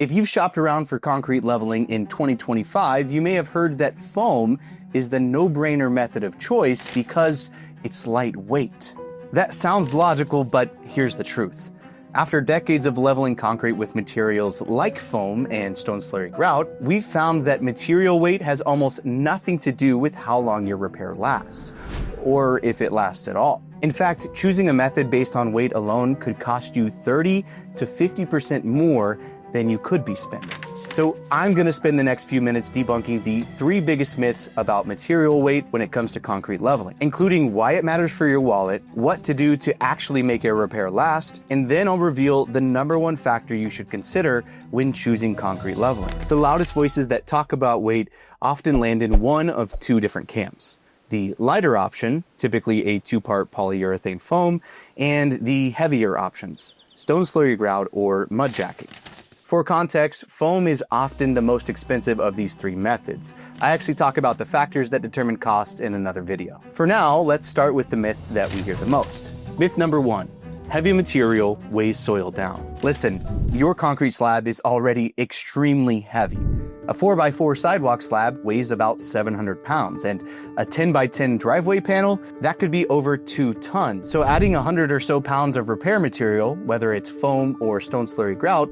If you've shopped around for concrete leveling in 2025, you may have heard that foam is the no-brainer method of choice because it's lightweight. That sounds logical, but here's the truth. After decades of leveling concrete with materials like foam and stone slurry grout, we've found that material weight has almost nothing to do with how long your repair lasts, or if it lasts at all. In fact, choosing a method based on weight alone could cost you 30 to 50% more than you could be spending. So I'm gonna spend the next few minutes debunking the 3 biggest myths about material weight when it comes to concrete leveling, including why it matters for your wallet, what to do to actually make a repair last, and then I'll reveal the #1 factor you should consider when choosing concrete leveling. The loudest voices that talk about weight often land in one of 2 different camps. The lighter option, typically a 2-part polyurethane foam, and the heavier options, stone slurry grout or mudjacking. For context, foam is often the most expensive of these 3 methods. I actually talk about the factors that determine cost in another video. For now, let's start with the myth that we hear the most. Myth number 1, heavy material weighs soil down. Listen, your concrete slab is already extremely heavy. A 4x4 sidewalk slab weighs about 700 pounds, and a 10x10 driveway panel, that could be over 2 tons. So adding 100 or so pounds of repair material, whether it's foam or stone slurry grout,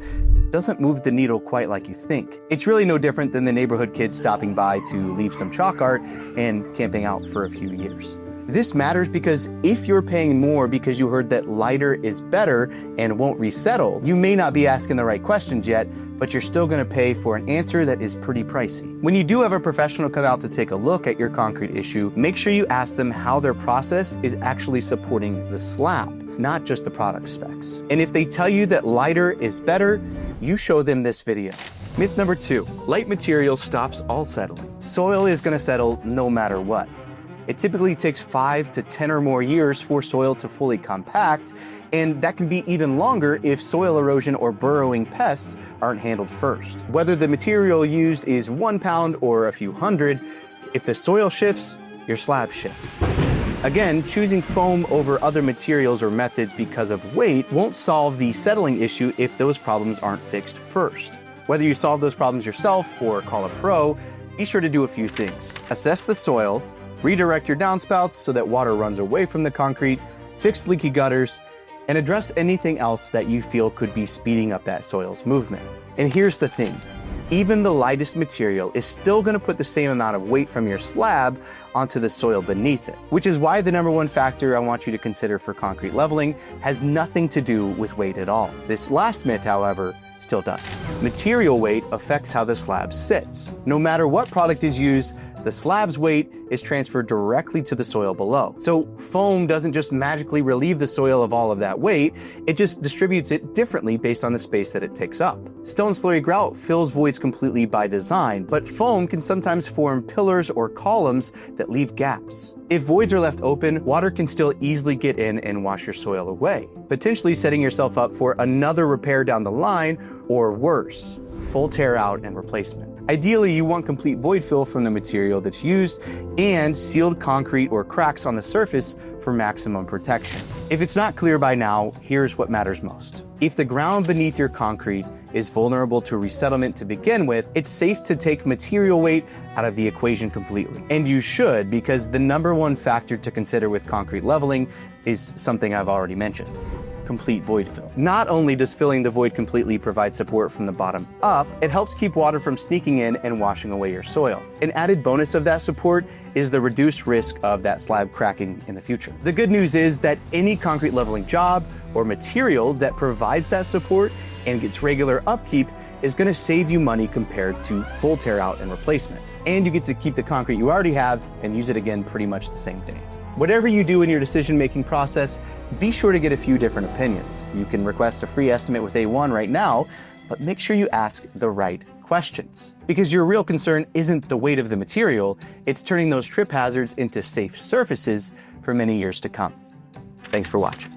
doesn't move the needle quite like you think. It's really no different than the neighborhood kids stopping by to leave some chalk art and camping out for a few years. This matters because if you're paying more because you heard that lighter is better and won't resettle, you may not be asking the right questions yet, but you're still gonna pay for an answer that is pretty pricey. When you do have a professional come out to take a look at your concrete issue, make sure you ask them how their process is actually supporting the slab, not just the product specs. And if they tell you that lighter is better, you show them this video. Myth number 2, light material stops all settling. Soil is gonna settle no matter what. It typically takes 5 to 10 or more years for soil to fully compact, and that can be even longer if soil erosion or burrowing pests aren't handled first. Whether the material used is 1 pound or a few hundred, if the soil shifts, your slab shifts. Again, choosing foam over other materials or methods because of weight won't solve the settling issue if those problems aren't fixed first. Whether you solve those problems yourself or call a pro, be sure to do a few things. Assess the soil, redirect your downspouts so that water runs away from the concrete, fix leaky gutters, and address anything else that you feel could be speeding up that soil's movement. And here's the thing, even the lightest material is still gonna put the same amount of weight from your slab onto the soil beneath it, which is why the #1 factor I want you to consider for concrete leveling has nothing to do with weight at all. This last myth, however, still does. Material weight affects how the slab sits. No matter what product is used, the slab's weight is transferred directly to the soil below. So foam doesn't just magically relieve the soil of all of that weight, it just distributes it differently based on the space that it takes up. Stone slurry grout fills voids completely by design, but foam can sometimes form pillars or columns that leave gaps. If voids are left open, water can still easily get in and wash your soil away, potentially setting yourself up for another repair down the line, or worse, full tear out and replacement. Ideally, you want complete void fill from the material that's used and sealed concrete or cracks on the surface for maximum protection. If it's not clear by now, here's what matters most. If the ground beneath your concrete is vulnerable to resettlement to begin with, it's safe to take material weight out of the equation completely. And you should, because the #1 factor to consider with concrete leveling is something I've already mentioned. Complete void fill. Not only does filling the void completely provide support from the bottom up, it helps keep water from sneaking in and washing away your soil. An added bonus of that support is the reduced risk of that slab cracking in the future. The good news is that any concrete leveling job or material that provides that support and gets regular upkeep is going to save you money compared to full tear out and replacement. And you get to keep the concrete you already have and use it again pretty much the same day. Whatever you do in your decision-making process, be sure to get a few different opinions. You can request a free estimate with A1 right now, but make sure you ask the right questions. Because your real concern isn't the weight of the material, it's turning those trip hazards into safe surfaces for many years to come. Thanks for watching.